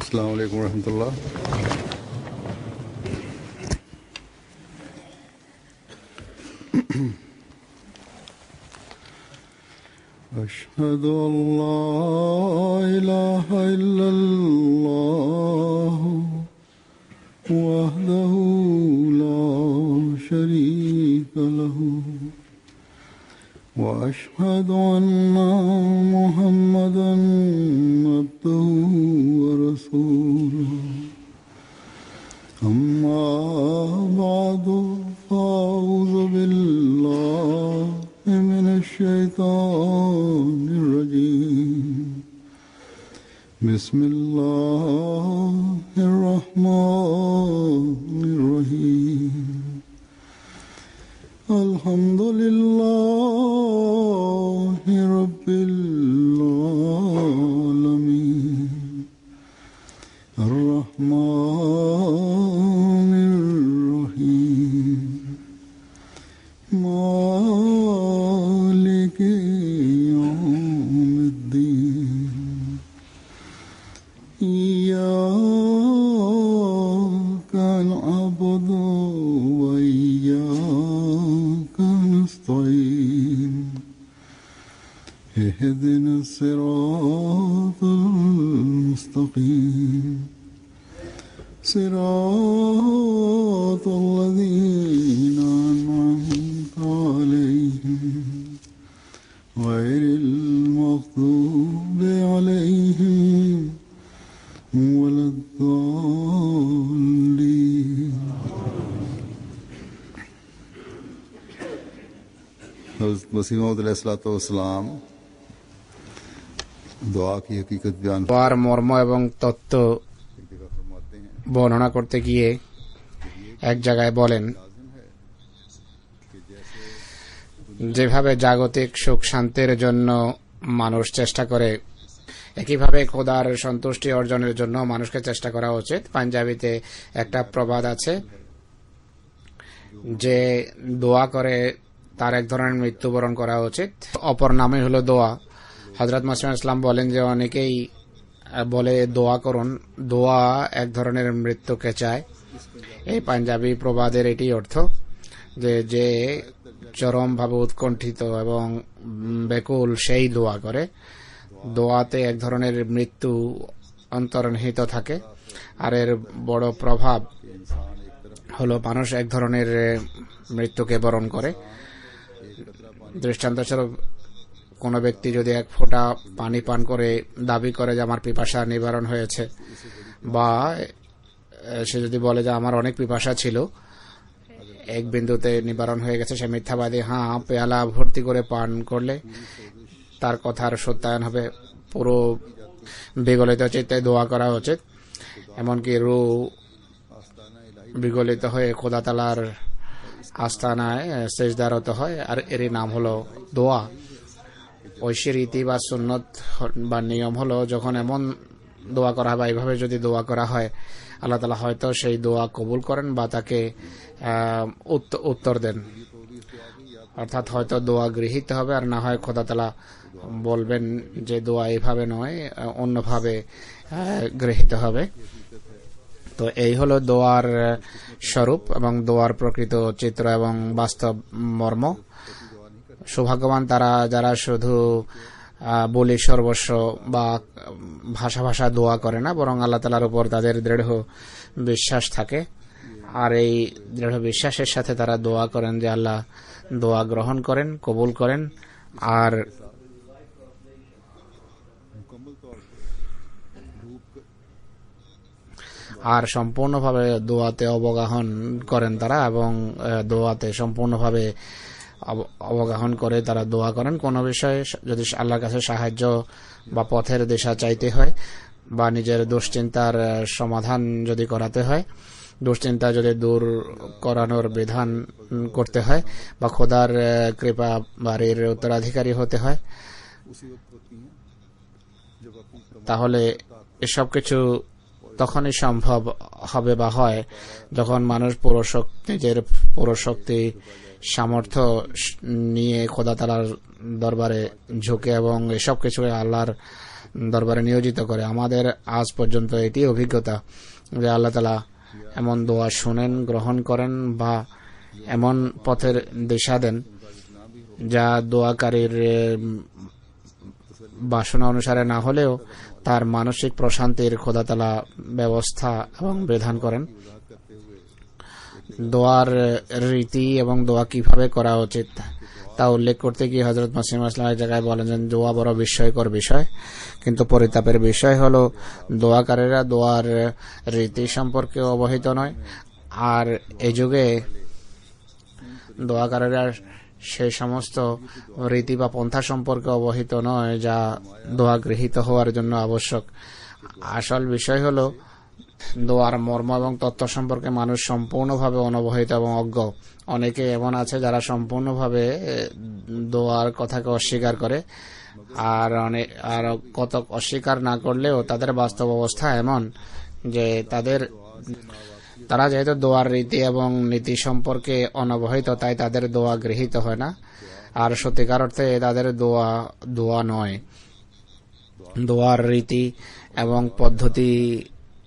अस्सलामु अलैकुम रहमतुल्लाह। أشهد أن لا إله إلا الله وحده لا شريك له وأشهد أن محمدا عبده ورسوله أما بعد فأعوذ بالله من الشيطان الرجيم بسم الله الرحمن الرحيم الحمد لله رب العالمين الرحمن الرحيم مالك يوم الدين إياك نعبد وإياك نستعين اهدنا الصراط المستقيم صراط الذين أنعمت عليهم غير المغضوب عليهم ولا الضالين। हज़रत मसीह मौऊद अलैहिस्सलाम दुआ की हकीकत बयान দোয়ার মর্ম এবং তত্ত্ব বর্ণনা করতে গিয়ে এক জায়গায় বলেন, যেভাবে জাগতিক সুখ শান্তির জন্য মানুষ চেষ্টা করে, একইভাবে খোদার সন্তুষ্টি অর্জনের জন্য মানুষকে চেষ্টা করা উচিত। পাঞ্জাবিতে একটা প্রবাদ আছে, যে দোয়া করে তার এক ধরনের মৃত্যুবরণ করা উচিত, অপর নামে হলো দোয়া। হযরত মুহাম্মদ ইসলাম বলেন যে অনেকেই বলে দোয়া করুন, দোয়া এক ধরনের মৃত্যুকে চায়। এই পাঞ্জাবি প্রবাদের এটি অর্থ যে যে চরমভাবে উৎকণ্ঠিত এবং বেকুল সেই দোয়া করে। দোয়াতে এক ধরনের মৃত্যু অন্তর্নিহিত থাকে, আর এর বড় প্রভাব হলো মানুষ এক ধরনের মৃত্যুকে বরণ করে। দৃষ্টান্তস্বরূপ, কোনো ব্যক্তি যদি এক ফোঁটা পানি পান করে দাবি করে যে আমার পিপাসা নিবারণ হয়েছে, বা সে যদি বলে যে আমার অনেক পিপাসা ছিল, এক বিন্দুতে নিবারণ হয়ে গেছে, সে মিথ্যাবাদী। পেয়ালা ভর্তি করে পান করলে তার কথার সত্যায়ন হবে। পুরো বিগলিত চিত্তে দোয়া করা উচিত, এমনকি রূহ বিগলিত হয়ে খোদা তাআলার আস্তানায় সেজদারত হয়, আর এরই নাম হলো দোয়া। ঐশী রীতি বা সুন্নত বা নিয়ম হলো, যখন এমন দোয়া করা হয় বা এইভাবে যদি দোয়া করা হয়, আল্লাহ তাআলা হয়তো সেই দোয়া কবুল করেন বা তাকে উত্তর দেন। অর্থাৎ হয়তো দোয়া গৃহীত হবে, আর না হয় খোদা তাআলা বলবেন যে দোয়া এইভাবে নয়, অন্যভাবে গৃহীত হবে। তো এই হলো দোয়ার স্বরূপ এবং দোয়ার প্রকৃত চিত্র এবং বাস্তব মর্ম। সৌভাগ্যবান তারা যারা শুধু বলি সর্বস্ব বা ভাষা দোয়া করে না, বরং আল্লাহ তাআলার উপর তাদের দৃঢ় বিশ্বাস থাকে, আর এই দৃঢ় বিশ্বাসের সাথে তারা দোয়া করেন যে আল্লাহ দোয়া গ্রহণ করেন, কবুল করেন, আর সম্পূর্ণভাবে দোয়াতে অবগাহন করেন তারা, এবং দোয়াতে সম্পূর্ণভাবে অবগাহন করে তারা দোয়া করেন। কোনো বিষয়ে যদি আল্লাহর কাছে সাহায্য বা পথের দিশা চাইতে হয়, বা নিজের দুশ্চিন্তার সমাধান যদি করাতে হয়, দুশ্চিন্তা যদি দূর করানোর বিধান করতে হয়, বা খোদার কৃপা বাড়ির উত্তরাধিকারী হতে হয়, তাহলে এসব কিছু তখনই সম্ভব হবে বা হয় যখন মানুষ নিজের পুরোশক্তি সামর্থ্য নিয়ে খোদা তাআলার দরবারে ঝুঁকে এবং এসব কিছু আল্লাহর দরবারে নিয়োজিত করে। আমাদের আজ পর্যন্ত এটি অভিজ্ঞতা যে আল্লাহ তাআলা এমন দোয়া শুনেন, গ্রহণ করেন বা এমন পথের দিশা দেন যা দোয়াকারীর বাসনা অনুসারে না হলেও তার মানসিক প্রশান্তির খোদা তাআলা ব্যবস্থা এবং বিধান করেন। দোয়ার রীতি এবং দোয়া কিভাবে করা উচিত তা উল্লেখ করতে গিয়ে হযরত মাসিহ মাসলামের জায়গায় বলেন যে দোয়া বড় বিস্ময়কর বিষয়, কিন্তু পরিতাপের বিষয় হলো দোয়াকারীরা দোয়ার রীতি সম্পর্কে অবহিত নয়। আর এই যুগে দোয়াকারীরা সেই সমস্ত রীতি বা পন্থা সম্পর্কে অবহিত নয় যা দোয়া গৃহীত হওয়ার জন্য আবশ্যক। আসল বিষয় হলো দোয়ার মর্ম এবং তত্ত্ব সম্পর্কে মানুষ সম্পূর্ণভাবে অনবহিত এবং অজ্ঞ। অনেকে এমন আছে যারা সম্পূর্ণভাবে দোয়ার কথাকে অস্বীকার করে, আর কত অস্বীকার না করলেও তাদের বাস্তব অবস্থা এমন যে তারা যেহেতু দোয়ার রীতি এবং নীতি সম্পর্কে অনবহিত, তাই তাদের দোয়া গৃহীত হয় না। আর সত্যিকার অর্থে তাদের দোয়া নয়। দোয়ার রীতি এবং পদ্ধতি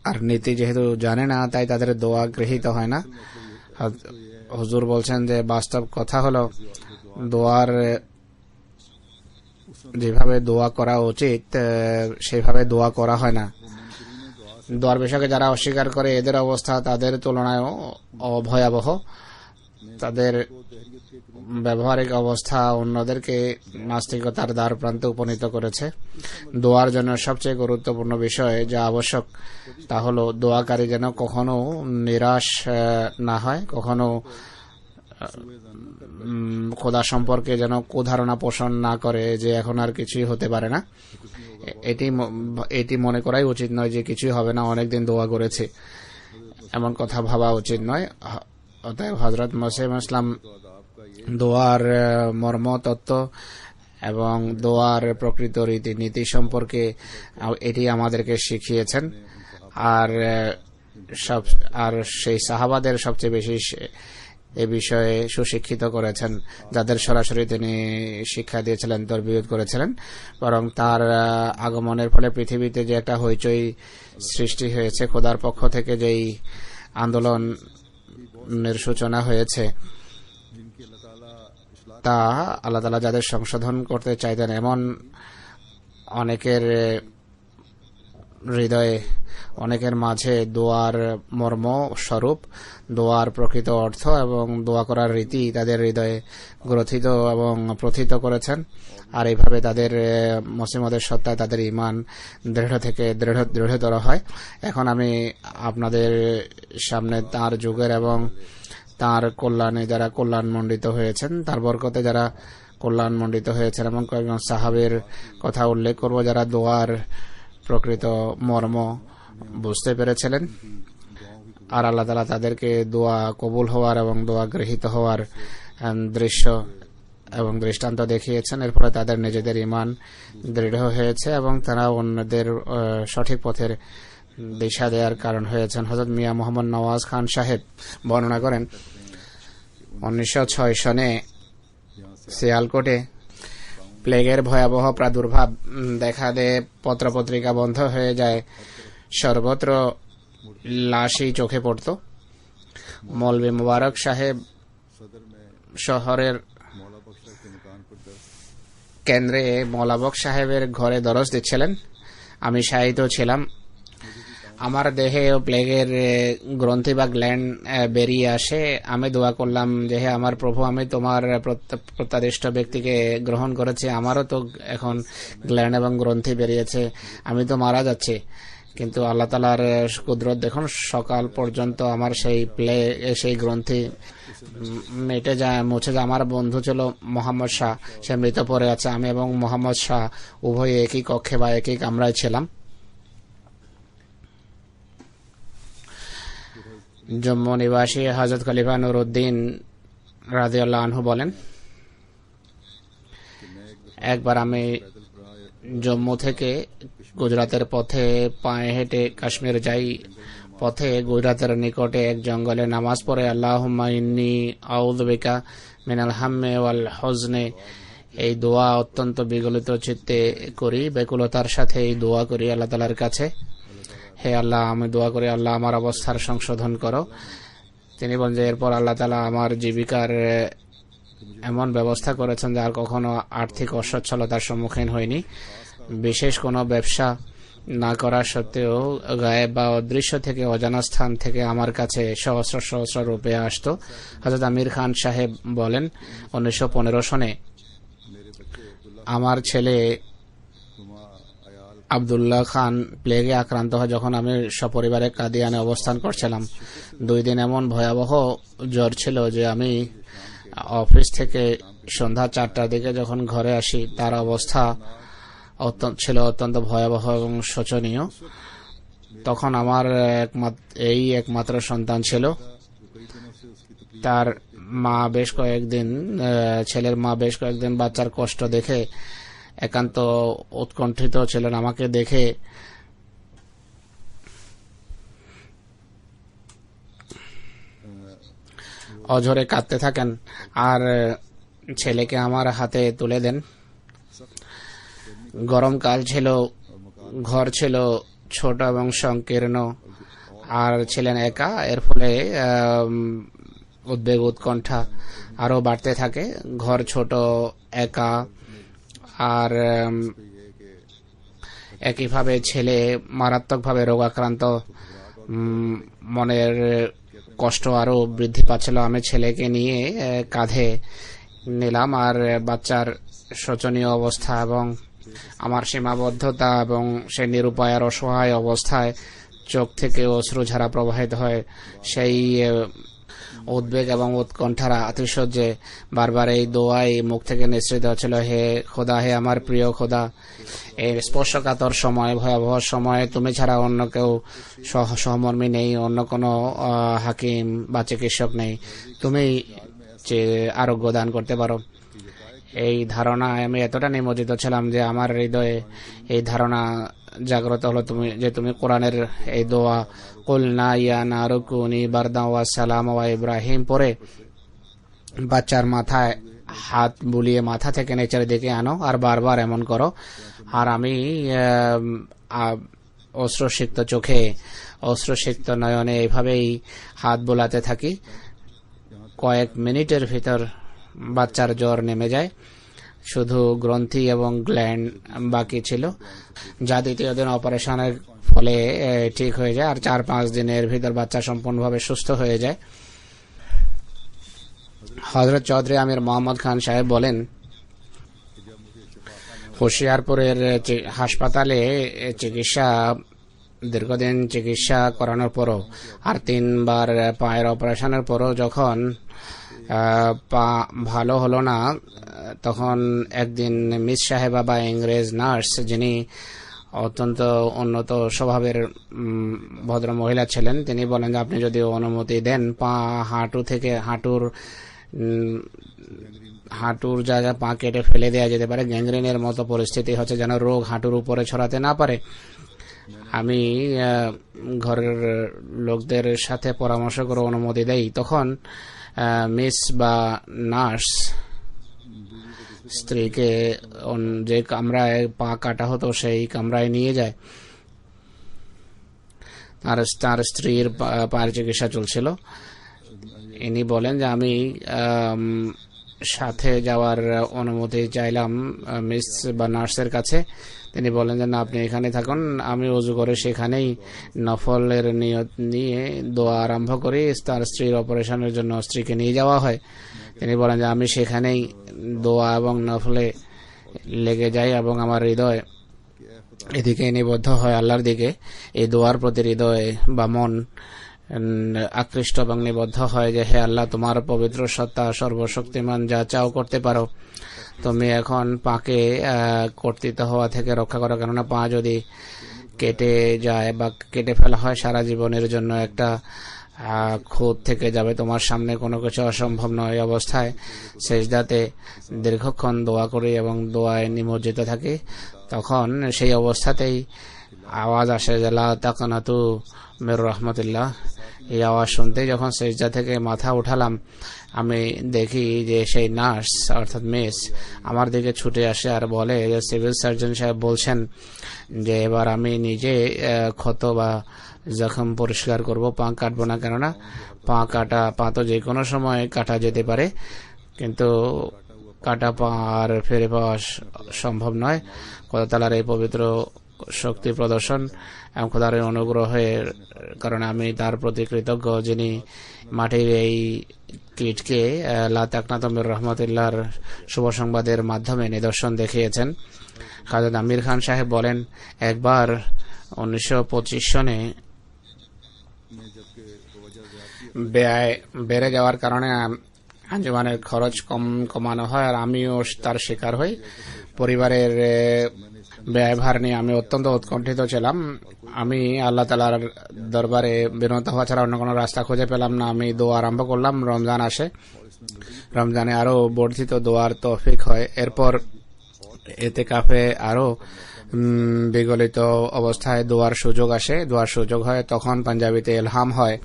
আর নীতি যেহেতু জানে না, তাই তাদের দোয়া গৃহীত হয় না। হুজুর বলছেন যে বাস্তব কথা হলো দোয়ার যেভাবে দোয়া করা উচিত সেভাবে দোয়া করা হয় না। দোয়ার বিষয়কে যারা অস্বীকার করে এদের অবস্থা তাদের তুলনায়ও ভয়াবহ। তাদের ব্যবহারিক অবস্থা অন্যদেরকে নাস্তিকতার দ্বার প্রান্তে উপনীত করেছে। দোয়ার জন্য সবচেয়ে গুরুত্বপূর্ণ বিষয় যা আবশ্যক তা হলো দোয়াকারী যেন কখনো নিরাশ না হয়, কখনো খোদা সম্পর্কে যেন কুধারণা পোষণ না করে যে এখন আর কিছুই হতে পারে না। এটি মনে করাই উচিত নয় যে কিছুই হবে না, অনেকদিন দোয়া করেছে, এমন কথা ভাবা উচিত নয়। অতএব হযরত মাসিহ ইসলাম দোয়ার মর্ম তত্ত্ব এবং দোয়ার প্রকৃত রীতি নীতি সম্পর্কে এটি আমাদেরকে শিখিয়েছেন। আর সেই সাহাবাদের সবচেয়ে বেশি এ বিষয়ে সুশিক্ষিত করেছেন, যাদের সরাসরি তিনি শিক্ষা দিয়েছিলেন, তরবিয়ত করেছিলেন। বরং তার আগমনের ফলে পৃথিবীতে যে একটা হইচই সৃষ্টি হয়েছে, খোদার পক্ষ থেকে যেই আন্দোলনের সূচনা হয়েছে, তা আল্লাহ তাআলা যাদের সংশোধন করতে চাইতেন এমন অনেকের হৃদয়ে, অনেকের মাঝে দোয়ার মর্ম স্বরূপ, দোয়ার প্রকৃত অর্থ এবং দোয়া করার রীতি তাদের হৃদয়ে গ্রথিত এবং প্রথিত করেছেন। আর এইভাবে তাদের মসিমদের সত্তায় তাদের ঈমান দৃঢ় থেকে দৃঢ়তর হয়। এখন আমি আপনাদের সামনে তার যুগের এবং তার কল্যাণে যারা কল্যাণমণ্ডিত হয়েছেন, তার বরকতে যারা কল্যাণমণ্ডিত হয়েছেন এবং কয়েকজন সাহাবীর কথা উল্লেখ করব যারা দোয়ার প্রকৃত মর্ম বুঝতে পেরেছিলেন। আর আল্লাহ তাআলা তাদেরকে দোয়া কবুল হওয়ার এবং দোয়া গৃহীত হওয়ার দৃশ্য এবং দৃষ্টান্ত দেখিয়েছেন। এর ফলে তাদের নিজেদের ঈমান দৃঢ় হয়েছে এবং তারা অন্যদের সঠিক পথের দিশা দেওয়ার কারণ হয়েছেন। হযরত মিয়া মোহাম্মদ নওয়াজ খান সাহেব বর্ণনা করেন 1906 সনে সিয়ালকোটে প্লেগের ভয়াবহ প্রাদুর্ভাব দেখা দেয়, পত্রপত্রিকা বন্ধ হয়ে যায়, সর্বত্র লাশই চোখে পড়ত। মৌলভী মুবারক সাহেব শহরের কেন্দ্রে মৌলাবক সাহেবের ঘরে দরজ দিচ্ছিলেন। আমি শায়িত ছিলাম। আমার দেহে প্লেগের গ্রন্থি বা গ্ল্যান্ড বেরিয়ে আসে। আমি দোয়া করলাম যে হে আমার প্রভু, আমি তোমার প্রত্যাদিষ্ট ব্যক্তিকে গ্রহণ করেছি, আমারও তো এখন গ্ল্যান্ড এবং গ্রন্থি বেরিয়েছে, আমি তো মারা যাচ্ছি। কিন্তু আল্লাহ তাআলার কুদরত দেখুন, সকাল পর্যন্ত আমার সেই গ্রন্থি মেটে যায়, মুছে যায়। আমার বন্ধু ছিল মোহাম্মদ শাহ, সে মৃত পড়ে আছে। আমি এবং মোহাম্মদ শাহ উভয়ে একই কক্ষে বা একই কামরায় ছিলাম। জম্মু নিবাসী হযরত খলিফা নুরউদ্দিন রাদিয়াল্লাহু আনহু বলেন, একবার আমি জম্মু থেকে গুজরাতের পথে পায়ে হেঁটে কাশ্মীর যাই। পথে গুজরাতের নিকটে এক জঙ্গলে নামাজ পড়ে আল্লাহুম্মা ইন্নী আউযু বিকা মিনাল হাম্মি ওয়াল হুজনি এই দোয়া অত্যন্ত বিগলিত চিত্তে করি, ব্যাকুলতার সাথে এই দোয়া করি আল্লাহ তাআলার কাছে, হে আল্লাহ, আমি দোয়া করি আল্লাহ আমার অবস্থার সংশোধন করো। তিনি বলেন যে এরপর আল্লাহ তাআলা আমার জীবিকার এমন ব্যবস্থা করেছেন যে আর কখনো আর্থিক অসচ্ছলতার সম্মুখীন হয়নি। বিশেষ কোনো ব্যবসা না করা সত্ত্বেও গায়েব বা অদৃশ্য থেকে, অজানা স্থান থেকে আমার কাছে সহস্র সহস্র রুপিয়া আসতো। হযরত আমির খান সাহেব বলেন 1915 সনে আমার ছেলে আব্দুল্লাহ খান প্লেগে আক্রান্ত হয় যখন আমি সপরিবারে কাদিয়ানে অবস্থান করছিলাম। 2 দিন এমন ভয়াবহ জ্বর ছিল যে আমি অফিস থেকে সন্ধ্যা 4টার দিকে যখন ঘরে আসি তার অবস্থা ছিল অত্যন্ত ভয়াবহ এবং শোচনীয়। তখন আমার একমাত্র সন্তান ছিল। তার মা বেশ কয়েকদিন ছেলের মা বেশ কয়েকদিন বাচ্চার কষ্ট দেখে একান্ত উৎকণ্ঠিত ছিলেন। আমাকে দেখে অঝরে কাঁদতে থাকেন আর ছেলেকে আমার হাতে তুলে দেন। গরমকাল ছিল, ঘর ছিল ছোট এবং সংকীর্ণ, আর ছিলেন একা। এর ফলে উদ্বেগ উৎকণ্ঠা আরো বাড়তে থাকে। ঘর ছোট, একা, আর একইভাবে ছেলে মারাত্মকভাবে রোগাক্রান্ত। মনের কষ্ট আরো বৃদ্ধি পাচ্ছিল। আমি ছেলেকে নিয়ে কাঁধে নিলাম, আর বাচ্চার শোচনীয় অবস্থা এবং আমার সীমাবদ্ধতা এবং সে নিরুপায় আর অসহায় অবস্থায় চোখ থেকে অশ্রুঝারা প্রবাহিত হয়। সেই উদ্বেগ এবং উৎকণ্ঠার আতিশয্যে বারবার এই দোয়াই মুখ থেকে নিঃসৃত হচ্ছিল, হে খোদা, হে আমার প্রিয় খোদা, এই স্পর্শকাতর সময়, ভয়াবহ সময়ে তুমি ছাড়া অন্য কেউ সহমর্মী নেই, অন্য কোনো হাকিম বা চিকিৎসক নেই, তুমি আরোগ্য দান করতে পারো। এই ধারণায় আমি এতটা নিমজ্জিত ছিলাম যে আমার হৃদয়ে এই ধারণা জাগ্রত হলো তুমি কোরআনের এই দোয়া কুলনা ইয়া নারু কুনি বারদান ওয়া সালাম ওয়া ইব্রাহিম পরে বাচ্চার মাথায় হাত বুলিয়ে মাথা থেকে নিচের দিকে আনো আর বারবার এমন করো। আর আমি অশ্রুসিক্ত চোখে, অশ্রুসিক্ত নয়নে এইভাবেই হাত বোলাতে থাকি। কয়েক মিনিটের ভিতর বাচ্চার জ্বর নেমে যায়, শুধু গ্রন্থি এবং গ্ল্যান্ড বাকি ছিল, যা 2য় দিন অপারেশনের ফলে ঠিক হয়ে যায়। আর 4-5 দিনের ভিতর বাচ্চা সম্পূর্ণভাবে সুস্থ হয়ে যায়। হযরত চৌধুরী আমির মোহাম্মদ খান সাহেব বলেন, হোশিয়ারপুরের হাসপাতালে দীর্ঘদিন চিকিৎসা করানোর পরও আর 3 বার পায়ের অপারেশনের পরও যখন পা ভালো হলো না, তখন একদিন মিস সাহেবা বা ইংরেজ নার্স, যিনি অত্যন্ত উন্নত স্বভাবের ভদ্র মহিলা ছিলেন, তিনি বলেন যে আপনি যদি অনুমতি দেন পা হাঁটুর জায়গা পা কেটে ফেলে দেওয়া যেতে পারে। গ্যাংগ্রিনের মতো পরিস্থিতি হচ্ছে, যেন রোগ হাঁটুর উপরে ছড়াতে না পারে। আমি ঘরের লোকদের সাথে পরামর্শ করে অনুমতি দেই। তখন মিস বা নার্স স্ত্রীকে যে কামরায় পা কাটা হতো সেই কামরায় নিয়ে যায়। তার স্ত্রীর পায়ের চিকিৎসা চলছিল। ইনি বলেন যে আমি সাথে যাওয়ার অনুমতি চাইলাম মিস বা নার্সের কাছে। তিনি বলেন যে না, আপনি এখানে থাকুন, আমি ওযু করে সেখানেই নফলের নিয়ত নিয়ে দোয়া আরম্ভ করি। তার স্ত্রীর অপারেশনের জন্য স্ত্রীকে নিয়ে যাওয়া হয়। তিনি বলেন যে আমি সেখানেই দোয়া এবং নফলে লেগে যাই এবং আমার হৃদয় এদিকে নিবদ্ধ হয় আল্লাহর দিকে। এই দোয়ার প্রতি হৃদয় বা মন আকৃষ্ট এবং নিবদ্ধ হয় যে হে আল্লাহ, তোমার পবিত্র সত্তা সর্বশক্তিমান, যা চাও করতে পারো। তুমি এখন পাকে কর্তৃত্ব হওয়া থেকে রক্ষা করো, কেননা পা যদি কেটে যায় বা কেটে ফেলা হয় সারা জীবনের জন্য একটা খুঁত থেকে যাবে। তোমার সামনে কোনো কিছু অসম্ভব নয়। অবস্থায় সেজদাতে দীর্ঘক্ষণ দোয়া করি এবং দোয়ায় নিমজ্জিত থাকি। তখন সেই অবস্থাতেই আওয়াজ আসে যে লা তাকনাতু মির রাহমাতিল্লাহ। এই আওয়াজ শুনতেই যখন সেজদা থেকে মাথা উঠালাম, আমি দেখি যে সেই নার্স অর্থাৎ মিস আমার দিকে ছুটে আসে আর বলে যে সিভিল সার্জন সাহেব বলছেন যে এবার আমি নিজে ক্ষত বা জখম পরিষ্কার করব, পা কাটবো না, কেননা পা তো যে কোনো সময় কাটা যেতে পারে, কিন্তু কাটা পা আর ফিরে পাওয়া সম্ভব নয়। খোদা তাআলার এই পবিত্র শক্তি প্রদর্শন এবং খোদার অনুগ্রহের কারণে আমি তার প্রতি কৃতজ্ঞ, যিনি মাটির এই কীটকে লা তাকনাতু মির রাহমাতিল্লাহর শুভ সংবাদের মাধ্যমে নিদর্শন দেখিয়েছেন। খাজা আমির খান সাহেব বলেন, একবার 1925 সনে ব্যয় বেড়ে যাওয়ার কারণে আঞ্জুমানের খরচ কমানো হয় আর আমিও তার শিকার হই। পরিবারের ব্যয়ভার নিয়ে আমি অত্যন্ত উৎকণ্ঠিত ছিলাম। আমি আল্লাহ তাআলার দরবারে বিনত হওয়া ছাড়া অন্য কোনো রাস্তা খুঁজে পেলাম না। আমি দোয়া আরম্ভ করলাম। রমজান আসে, রমজানে আরো বর্ধিত দোয়ার তৌফিক হয়। এরপর ইতিকাফে আরো বিগলিত অবস্থায় দোয়ার সুযোগ আসে, দোয়ার সুযোগ হয়। তখন পাঞ্জাবিতে ইলহাম হয়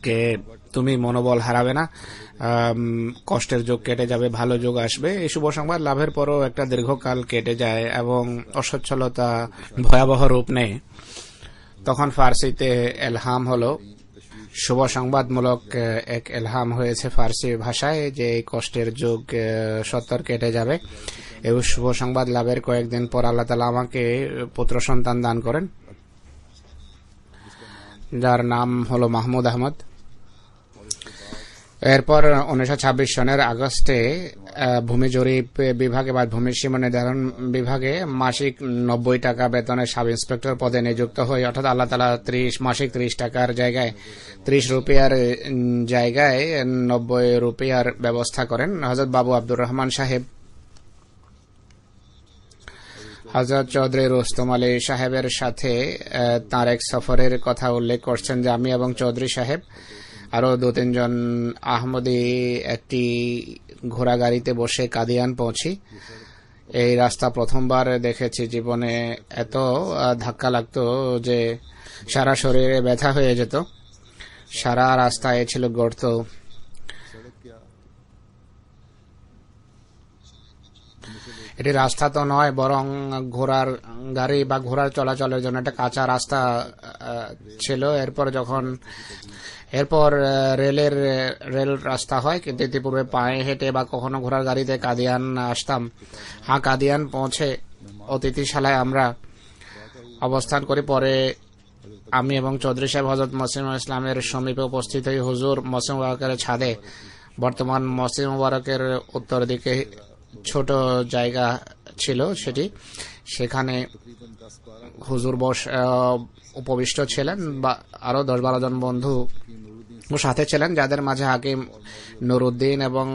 কে তুমি মনোবল হারাবে না, কষ্টের যুগ কেটে যাবে, ভালো যুগ আসবে। এই শুভ সংবাদ লাভের পরও একটা দীর্ঘকাল কেটে যায় এবং অসচ্ছলতা ভয়াবহ রূপ নেয়। তখন ফার্সিতে এলহাম হলো, শুভ সংবাদমূলক এক এলহাম হয়েছে ফার্সি ভাষায় যে এই কষ্টের যুগ সত্তর কেটে যাবে। এই শুভ সংবাদ লাভের কয়েকদিন পর আল্লাহ তাআলা আমাকে পুত্র সন্তান দান করেন, যার নাম হলো মাহমুদ আহমদ। এরপর 1926 সনের আগস্টে ভূমি জরিপ বিভাগে বা ভূমি সীমা নির্ধারণ বিভাগে মাসিক 90 টাকা বেতনে সাব ইন্সপেক্টর পদে নিযুক্ত হই। অর্থাৎ আল্লাহ তাআলা মাসিক 30 টাকার জায়গায় 30 রুপিয়ার জায়গায় 90 রুপিয়ার ব্যবস্থা করেন। হযরত বাবু আব্দুর রহমান সাহেব হযরত চৌধুরী রুস্তম আলী সাহেবের সাথে তার এক সফরের কথা উল্লেখ করছেন যে আমি এবং চৌধুরী সাহেব আরো 2-3 জন আহমদি একটি ঘোড়া গাড়িতে বসে কাদিয়ান পৌঁছি। এই রাস্তা প্রথমবার দেখেছি জীবনে। এত ধাক্কা লাগতো যে সারা শরীরে ব্যথা হয়ে যেত। সারা রাস্তায় ছিল গর্ত। এটি রাস্তা তো নয়, বরং ঘোড়ার গাড়ি বা ঘোড়ার চলাচলের জন্য একটা কাঁচা রাস্তা ছিল। এরপর রেল রাস্তা হয়, কিন্তু ইতিপূর্বে পায়ে হেঁটে বা কখনো ঘোড়ার গাড়িতে কাদিয়ান আসতাম। কাদিয়ান পৌঁছে অতিথিশালায় আমরা অবস্থান করি। পরে আমি এবং চৌধুরী সাহেব হযরত মসজিদ ইসলামের সমীপে উপস্থিত হই। হুজুর মসজিদ মুবারকের ছাদে, বর্তমান মসজিদ মুবারকের উত্তর দিকে ছোট জায়গা ছিল সেখানে হুজুর উপবিষ্ট ছিলেন, বা আরো 10-12 জন বন্ধু সাথে ছিলেন, যাদের মাঝে হাকিম নুরুদ্দিন এবং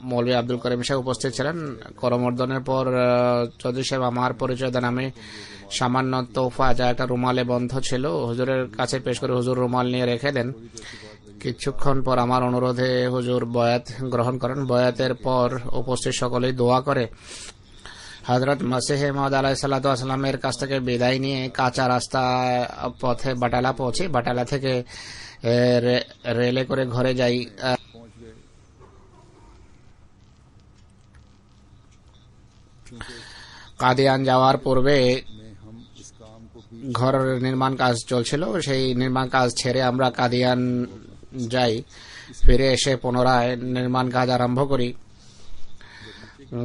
মৌলভী আব্দুল করিম সাহেব উপস্থিত ছিলেন। করমর্দনের পর চৌধুরী সাহেব আমার পরিচয় দেন। আমি সামান্য তোফা, যা একটা রুমালে বন্ধ ছিল, হুজুরের কাছে পেশ করে হুজুর রুমাল নিয়ে রেখে দেন। কিছুক্ষণ পর আমার অনুরোধে হুজুর বয়াত গ্রহণ করেন। বয়াতের পর উপস্থিত সকলেই দোয়া করে হযরত মসিহ মাউদ আলাইহিস সালাতু ওয়াস সালামের কাছ থেকে বিদায় নিয়ে কাঁচা রাস্তা পথে বাটালা পৌঁছি। বাটালা থেকে রেলে করে ঘরে যাই। কাদিয়ান যাওয়ার পূর্বে ঘর নির্মাণ কাজ চলছিল, সেই নির্মাণ কাজ ছেড়ে আমরা কাদিয়ান যাই। ফিরে এসে পুনরায় নির্মাণ কাজ আরম্ভ করি।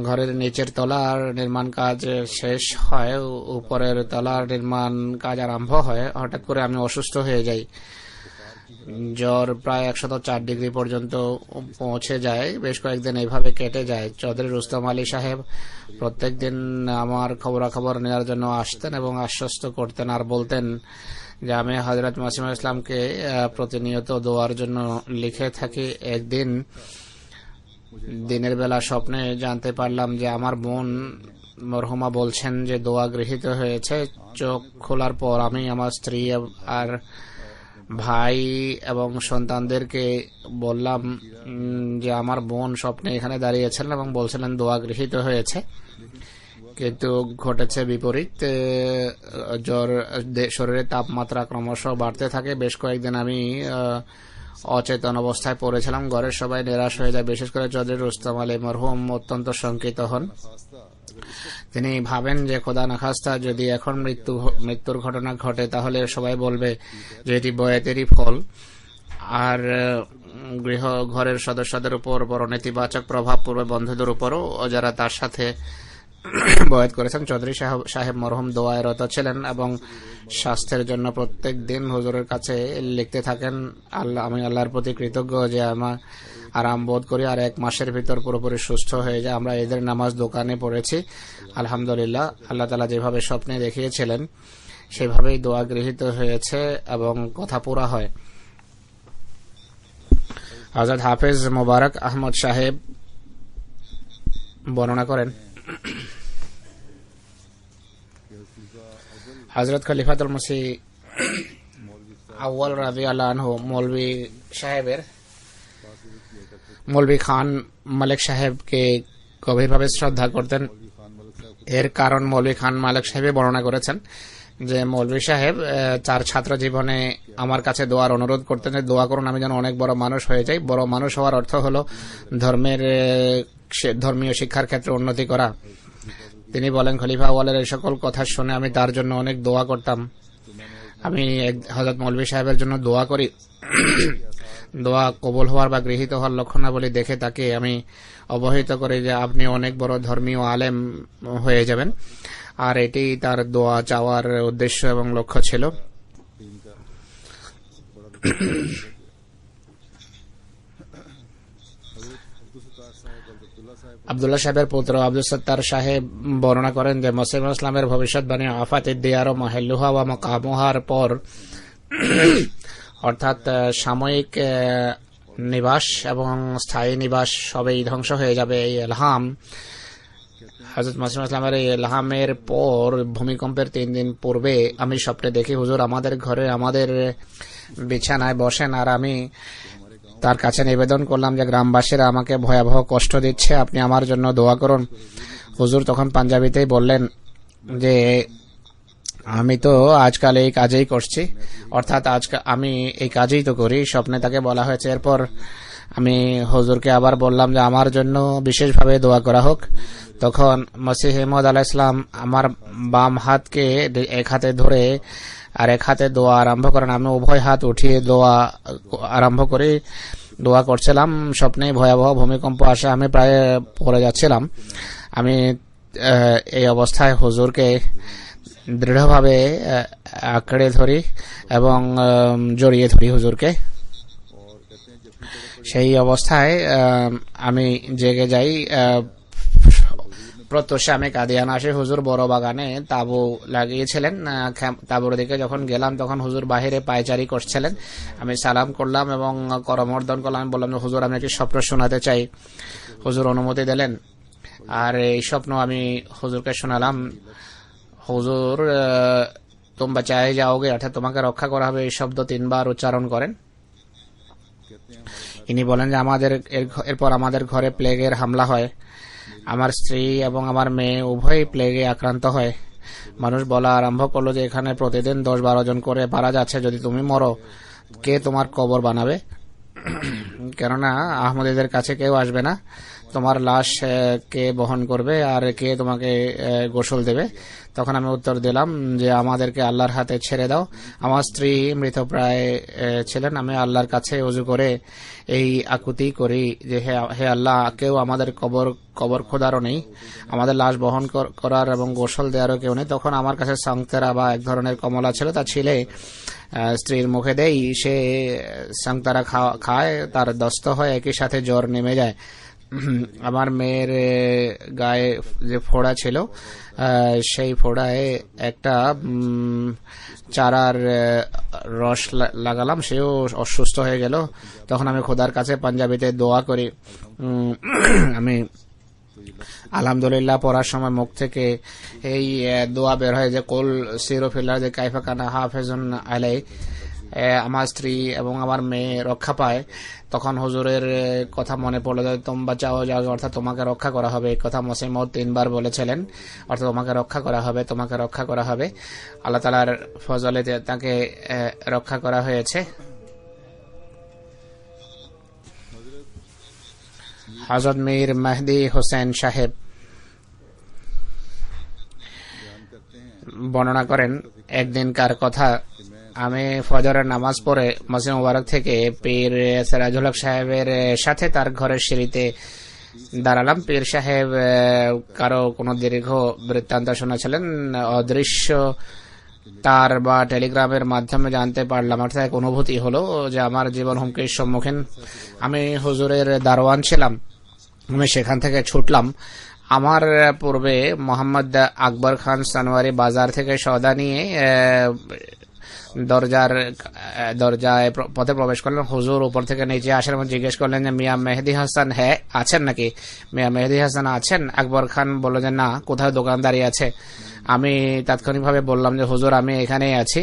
ঘরের নিচের তলার নির্মাণ কাজ শেষ হয়, উপরের তলার নির্মাণ কাজ আরম্ভ হয়। হঠাৎ করে আমি অসুস্থ হয়ে যাই। জ্বর প্রায় 104 ডিগ্রি পর্যন্ত পৌঁছে যায়। বেশ কয়েকদিন এইভাবে কেটে যায়। চৌধুরী রুস্তম আলী সাহেব প্রত্যেকদিন আমার খবরাখবর নেওয়ার জন্য আসতেন এবং আশ্বস্ত করতেন আর বলতেন যে আমি হযরত মসিহ ইসলামকে প্রতিনিয়ত দোয়ার জন্য লিখে থাকি। একদিন দিনের বেলা স্বপ্নে জানতে পারলাম যে আমার বোন মরহুমা বলছেন যে দোয়া গৃহীত হয়েছে। চোখ খোলার পর আমি আমার স্ত্রী আর ভাই এবং সন্তানদেরকে বললাম যে আমার বোন স্বপ্নে এখানে দাঁড়িয়েছিলেন এবং বলছিলেন দোয়া গৃহীত হয়েছে। কিন্তু ঘটেছে বিপরীত। জ্বর, শরীরের তাপমাত্রা ক্রমশ বাড়তে থাকে। বেশ কয়েকদিন আমি অচেতন অবস্থায় পড়েছিলাম। ঘরের সবাই নিরাশ হয়ে যায়, বিশেষ করে চৌধুরী রুস্তম আলী মরহুম অত্যন্ত শঙ্কিত হন। তিনি ভাবেন যে খোদা নাখাস্তা যদি এখন মৃত্যুর ঘটনা ঘটে তাহলে সবাই বলবে যে এটি বয়াতেরই ফল, আর ঘরের সদস্যদের উপর বড় নেতিবাচক প্রভাব পড়বে, বন্ধুদের উপরও যারা তার সাথে বয়াত করেছেন। চৌধুরী সাহেব মরহুম দোয়ায় রত ছিলেন এবং স্বাস্থ্যের জন্য প্রত্যেক দিন হুজুরের কাছে লিখতে থাকেন, আমি আল্লাহর প্রতি কৃতজ্ঞ যে আমার আরাম বোধ করি আর 1 মাসের ভিতর পুরোপুরি সুস্থ হয়ে যায়। আমরা এদের নামাজ দোকানে পড়েছি, আলহামদুলিল্লাহ। আল্লাহ তাআলা যেভাবে স্বপ্নে দেখিয়েছিলেন সেভাবেই দোয়া গৃহীত হয়েছে এবং কথা পুরা হয়। হযরত হাফেজ মোবারক আহমদ সাহেব বর্ণনা করেন, হযরত খলিফাতুল মসিহ আউয়াল রাদিয়াল্লাহু আনহু মৌলভী খান মালিক সাহেবকে গভীরভাবে শ্রদ্ধা করতেন। এর কারণ মৌলভী খান মালিক সাহেব বর্ণনা করেছেন যে মৌলভী সাহেব তার ছাত্র জীবনে আমার কাছে দোয়ার অনুরোধ করতেন যে দোয়া করুন আমি যেন অনেক বড় মানুষ হয়ে যাই। বড় মানুষ হওয়ার অর্থ হলো ধর্মীয় শিক্ষার ক্ষেত্রে উন্নতি করা। তিনি বলেন, খলিফা আউয়ালের এই সকল কথা শুনে আমি তার জন্য অনেক দোয়া করতাম। আমি হযরত মৌলভী সাহেবের জন্য দোয়া করি। দোয়া কবুল হওয়ার বা গৃহীত হওয়ার লক্ষণাবলী দেখে তাকে আমি অবহিত করি যে আপনি অনেক বড় ধর্মীয় আলেম হয়ে যাবেন, আর এটি তার দোয়া চাওয়ার উদ্দেশ্য এবং লক্ষ্য ছিল। আব্দুল্লাহ সাহেবের পুত্র আব্দুল সত্তার সাহেব বর্ণনা করেন যে মসিহ ইসলামের ভবিষ্যৎবাণী আফাতিদ দিয়ার ও মাহিল্লুহা ওয়া মাকামুহার পর, অর্থাৎ সাময়িক নিবাস এবং স্থায়ী নিবাস সবই ধ্বংস হয়ে যাবে। এই ইলহাম হযরত মসিহ ইসলামের এই ইলহামের পর ভূমিকম্পের 3 দিন পূর্বে আমি স্বপ্নে দেখি হুজুর আমাদের ঘরে আমাদের বিছানায় বসেন, আর আমি তার কাছে নিবেদন করলাম যে গ্রামবাসীরা আমাকে ভয়াবহ কষ্ট দিচ্ছে, আপনি আমার জন্য দোয়া করুন। হুজুর তখন পাঞ্জাবিতেই বললেন যে আমি তো আজকাল এই কাজেই করছি, অর্থাৎ আজকাল আমি এই কাজেই তো করি। স্বপ্নে তাকে বলা হয়েছে। এরপর আমি হুজুরকে আবার বললাম যে আমার জন্য বিশেষভাবে দোয়া করা হোক। তখন মসিহ ইউদ আলাইহিস সালাম আমার বাম হাতকে এক হাতে ধরে আর এক হাতে দোয়া আরম্ভ করেন। আমি উভয় হাত উঠিয়ে দোয়া আরম্ভ করে দোয়া করছিলাম। স্বপ্নে ভয়াবহ ভূমিকম্প আসে, আমি প্রায় পড়ে যাচ্ছিলাম। আমি এই অবস্থায় হুজুরকে দৃঢ়ভাবে আঁকড়ে ধরি এবং জড়িয়ে ধরি হুজুরকে। সেই অবস্থায় আমি জেগে যাই। প্রত্যুষে আমি কাদিয়ানা আসি। হুজুর বড় বাগানে তাঁবু লাগিয়েছিলেন। তাঁবুর দিকে যখন গেলাম তখন হুজুর বাহিরে পায়চারি করছিলেন। আমি সালাম করলাম এবং করমর্দন করলাম। বললাম হুজুর আমি একটি স্বপ্ন শোনাতে চাই। হুজুর অনুমতি দিলেন, আর এই স্বপ্ন আমি হুজুরকে শোনালাম। হুজুর তুম বাঁচায়ে যাওগে, অর্থাৎ তোমাকে রক্ষা করা হবে, এই শব্দ 3 বার উচ্চারণ করেন। ইনি বলেন যে এরপর আমাদের ঘরে প্লেগের হামলা হয়। আমার স্ত্রী এবং আমার মেয়ে উভয়ই প্লেগে আক্রান্ত হয়। মানুষ বলা আরম্ভ করলো যে এখানে প্রতিদিন 10-12 জন করে মারা যাচ্ছে, যদি তুমি মরো কে তোমার কবর বানাবে? কেননা আহমদীদের কাছে কেউ আসবে না, তোমার লাশ কে বহন করবে আর কে তোমাকে গোসল দেবে? তখন আমি উত্তর দিলাম যে আমাদেরকে আল্লাহর হাতে ছেড়ে দাও। আমার স্ত্রী মৃতপ্রায় ছিলেন। আমি আল্লাহর কাছে ওযু করে এই আকুতি করি যে হে আল্লাহ, কেউ আমাদের কবর খোদারও নেই, আমাদের লাশ বহন করার এবং গোসল দেওয়ারও কেউ নেই। তখন আমার কাছে সাংতেরা বা এক ধরনের কমলা ছিল, তা ছিলে স্ত্রীর মুখে দেই। সে সাংতারা খায়, তার দস্ত হয়, একই সাথে জ্বর নেমে যায়। আমার মেয়ের গায়ে যে ফোড়া ছিল সেই ফোড়ায় একটা চারার রস লাগালাম, সেও অসুস্থ হয়ে গেল। তখন আমি খোদার কাছে পাঞ্জাবিতে দোয়া করি। আমি আলহামদুলিল্লাহ পড়ার সময় মুখ থেকে এই দোয়া বের হয় যে কুল সিরু ফিল আরদি কাইফা কানা হাফিজুন আলাই, আমার স্ত্রী এবং আমার মেয়ে রক্ষা পায়, তখন হুজুরের কথা মনে পড়লো যে তোম বাঁচাও যাও, অর্থাৎ তোমাকে রক্ষা করা হবে। এই কথা মসিহ মাউদ 3 বার বলেছিলেন, অর্থাৎ তোমাকে রক্ষা করা হবে, তোমাকে রক্ষা করা হবে। আল্লাহ তাআলার ফজলে তাকে রক্ষা করা হয়েছে। হযরত মীর মেহদি হোসেন সাহেব বর্ণনা করেন, একদিনকার কথা, আমি ফজরের নামাজ পড়ে মসজিদ মুবারক থেকে পীর সিরাজুল হক সাহেবের সাথে তার ঘরের সিঁড়িতে দাঁড়ালাম। পীর সাহেব কারো কোনো দীর্ঘ বৃত্তান্ত শোনাছিলেন। অদৃশ্য তার বা টেলিগ্রামের মাধ্যমে জানতে পারলাম, অর্থাৎ এক অনুভূতি হলো যে আমার জীবন হুমকির সম্মুখীন। আমি হুজুরের দারোয়ান ছিলাম, আমি সেখান থেকে ছুটলাম। আমার পূর্বে মোহাম্মদ আকবর খান সানোয়ারি বাজার থেকে সওদা নিয়ে দরজায় পথে প্রবেশ করলেন। হুজুর উপর থেকে নিচে আসার মধ্যে জিজ্ঞেস করলেন যে মিয়া মেহেদি হাসান হ্যাঁ আছেন নাকি? মিয়া মেহেদি হাসান আছেন? আকবর খান বলল যে না, কোথায় দোকানদারি আছে। আমি তাৎক্ষণিকভাবে বললাম যে হুজুর আমি এখানেই আছি।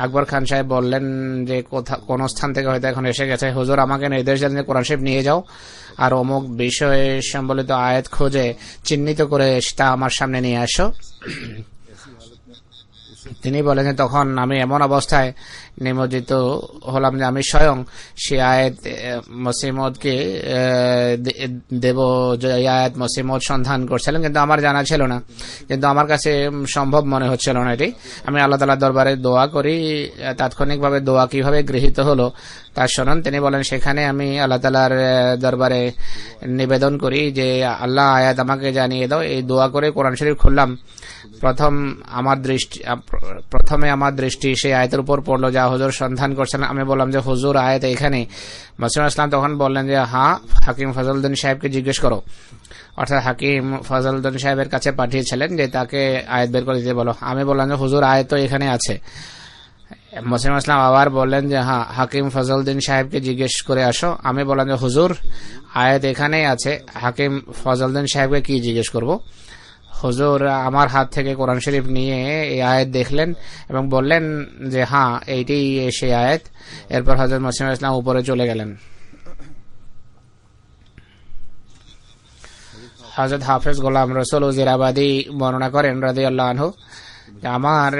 আকবর খান সাহেব বললেন যে কোন স্থান থেকে হয়তো এখন এসে গেছে। হুজুর আমাকে নির্দেশ দেন যে কোরআন শরীফ নিয়ে যাও আর অমুক বিষয়ে সম্বলিত আয়াত খুঁজে চিহ্নিত করে তা আমার সামনে নিয়ে আসো। তিনি বলেন যে তখন আমি এমন অবস্থায় নিমজ্জিত হলাম যে আমি স্বয়ং সে আয়াত মসিহ মাউদকে দেব, যে আয়াত মসিহ মাউদ সন্ধান করছিলেন, কিন্তু আমার জানা ছিল না, কিন্তু আমার কাছে সম্ভব মনে হচ্ছিল না এটি। আমি আল্লাহ তাআলার দরবারে দোয়া করি। তাৎক্ষণিকভাবে দোয়া কিভাবে গৃহীত হলো তা শোনান। তিনি বলেন সেখানে আমি আল্লাহ তাআলার দরবারে নিবেদন করি যে আল্লাহ আয়াত আমাকে জানিয়ে দাও। এই দোয়া করে কোরআন শরীফ খুললাম। প্রথমে আমার দৃষ্টি সেই আয়াতের উপর পড়লো যা হুজুর সন্ধান করছেন। আমি বললাম যে হুজুর আয়াত এখানে। মসিহ ইসলাম তখন বললেন যে হ্যাঁ, হাকিম ফজলউদ্দিন সাহেবকে জিজ্ঞেস করো। অর্থাৎ হাকিম ফজলউদ্দিন সাহেবের কাছে পাঠিয়েছিলেন যে তাকে আয়াত বের করে দিতে বলো। আমি বললাম যে হুজুর আয়াত তো এখানে আছে। মসিহ ইসলাম আবার বললেন যে হ্যাঁ, হাকিম ফজলউদ্দিন সাহেবকে জিজ্ঞেস করে আসো। আমি বললাম যে হুজুর আয়াত এখানেই আছে, হাকিম ফজলউদ্দিন সাহেবকে কি জিজ্ঞেস করব? হুজুর আমার হাত থেকে কোরআন শরীফ নিয়ে এই আয়াত দেখলেন এবং বললেন যে হ্যাঁ এইটি সেই আয়াত। এরপর হযরত মসিহ ইসলাম উপরে চলে গেলেন। হযরত হাফেজ গোলাম রসুল উজিরাবাদী বর্ণনা করেন রাদিয়াল্লাহু আনহু, আমার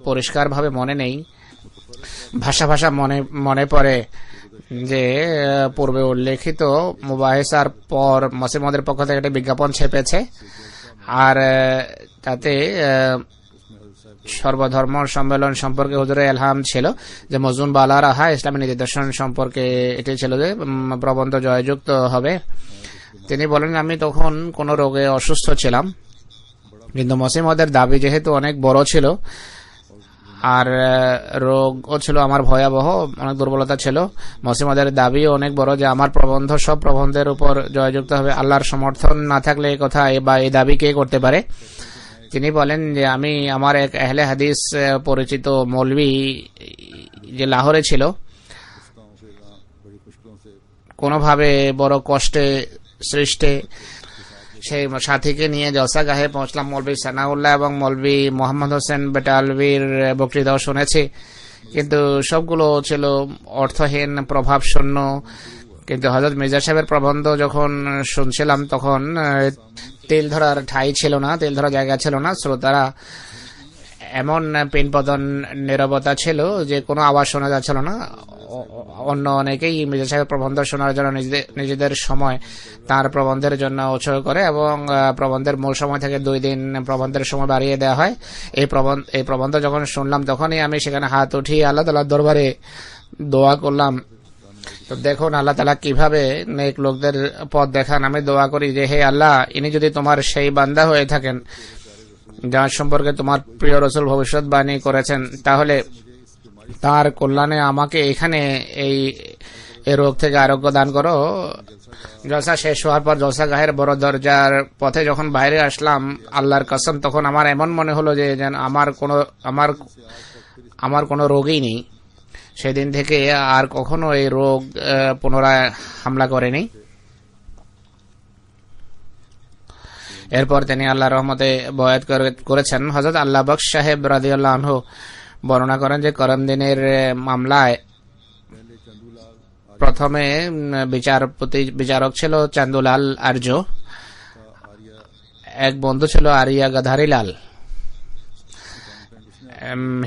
পরিষ্কার ভাবে মনে নেই, ভাষা মনে পড়ে যে পূর্বে উল্লেখিত মুবাহিসার পর মসিহ মাউদের পক্ষ থেকে একটা বিজ্ঞাপন ছেপেছে, আর তাতে সর্বধর্ম সম্মেলন সম্পর্কে হুজুরের এলহাম ছিল যে মজনুন বালা রাহা ইসলামী নীতি দর্শন সম্পর্কে এটি ছিল যে প্রবন্ধ জয়যুক্ত হবে। তিনি বলেন আমি তখন কোন রোগে অসুস্থ ছিলাম, কিন্তু মসিহ মাউদের দাবি যেহেতু অনেক বড় ছিল আর রোগও ছিল আমার ভয়াবহ, অনেক দুর্বলতা ছিল, মসিহ মাউদের দাবিও অনেক বড় যে আমার প্রবন্ধ সব প্রবন্ধের উপর জয়যুক্ত হবে। আল্লাহর সমর্থন না থাকলে এই কথা বা এই দাবি কে করতে পারে? তিনি বলেন যে আমি আমার এক আহলে হাদিস পরিচিত মৌলভী যে লাহোরে ছিল, কোনোভাবে বড় কষ্টে সৃষ্টে সেই সাথীকে নিয়ে জলসাগাহে পৌঁছলাম। মৌলভী সানাউল্লাহ এবং মৌলভী মোহাম্মদ হোসেন বেটালভির বক্তৃতাও শুনেছি, কিন্তু সবগুলো ছিল অর্থহীন, প্রভাব শূন্য। কিন্তু হযরত মির্জা সাহেবের প্রবন্ধ যখন শুনছিলাম তখন তেল ধরার ঠাঁই ছিল না, তেল ধরার জায়গা ছিল না। শ্রোতারা এমন পিনপতন নীরবতা ছিল যে কোনো আওয়াজ শোনা যাচ্ছিল না। অন্য অনেকেই মির্জা সাহেবের প্রবন্ধ শোনার জন্য নিজেদের সময় তার প্রবন্ধের জন্য উৎসর্গ করে এবং প্রবন্ধের মূল সময় থেকে 2 দিন প্রবন্ধের সময় বাড়িয়ে দেওয়া হয়। এই প্রবন্ধ যখন শুনলাম তখনই আমি সেখানে হাত উঠিয়ে আল্লাহ তাআলার দরবারে দোয়া করলাম। তো দেখুন আল্লাহ তাআলা কিভাবে নেক লোকদের পথ দেখান। আমি দোয়া করি যে হে আল্লাহ, ইনি যদি তোমার সেই বান্দা হয়ে থাকেন যার সম্পর্কে তোমার প্রিয় রাসূল ভবিষ্যৎবাণী করেছেন, তাহলে তার কল্যাণে আমাকে এখানে এই রোগ থেকে আরোগ্য দান করো। জলসা শেষ হওয়ার পর জলসা গাহের বড় দরজার পথে যখন বাইরে আসলাম, আল্লাহর কসম তখন আমার এমন মনে হলো যে যেন আমার কোনো রোগই নেই। সেদিন থেকে আর কখনো এই রোগ পুনরায় হামলা করেনি। এরপর তিনি আল্লাহর রহমতে বয়াত করেছেন। হযরত আল্লাহ বখশ সাহেব রাদিয়াল্লাহু আনহু বর্ণনা করেন যে করমদিনের মামলায় প্রথমে বিচারক ছিল চান্দুলাল আর্য, এক বন্ধু ছিল আরিয়া গাধারিলাল,